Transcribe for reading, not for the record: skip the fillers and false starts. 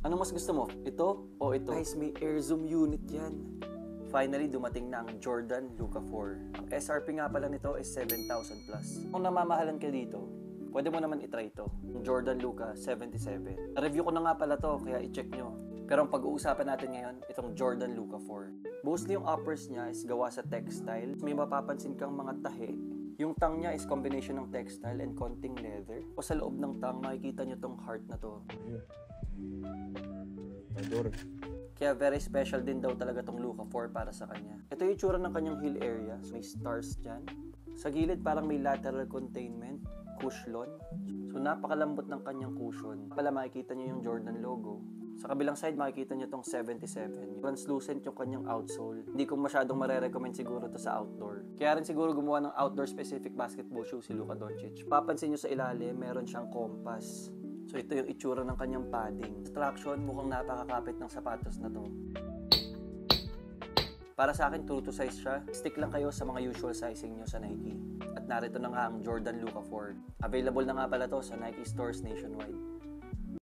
Ano mas gusto mo? Ito o ito? Guys, may air zoom unit yan. Finally, dumating na ang Jordan Luka 4. Ang SRP nga pala nito is 7,000 plus. Kung namamahalan ka dito, pwede mo naman itry ito. Ang Jordan Luka 77. Na-review ko na nga pala to, kaya i-check nyo. Pero ang pag-uusapan natin ngayon, itong Jordan Luka 4. Mostly yung uppers niya is gawa sa textile. May mapapansin kang mga tahi. Yung tang niya is combination ng textile and konting leather. O sa loob ng tang, makikita nyo tong heart na to. Ador. Kaya very special din daw talaga tong Luka 4 para sa kanya. Ito yung itsura ng kanyang heel area. So, may stars dyan. Sa gilid parang may lateral containment, cushion. So napakalambot ng kanyang cushion. Pala makikita nyo yung Jordan logo. Sa kabilang side makikita nyo tong 77. Translucent yung kanyang outsole. Hindi ko masyadong marerecommend siguro to sa outdoor. Kaya rin siguro gumawa ng outdoor specific basketball shoe si Luka Doncic. Papansin nyo sa ilalim, meron siyang compass. So ito yung itsura ng kanyang padding. Traction, mukhang napakakapit ng sapatos na to. Para sa akin, true to size siya. Stick lang kayo sa mga usual sizing nyo sa Nike. At narito na nga ang Jordan Luka 4. Available na nga pala to sa Nike stores nationwide.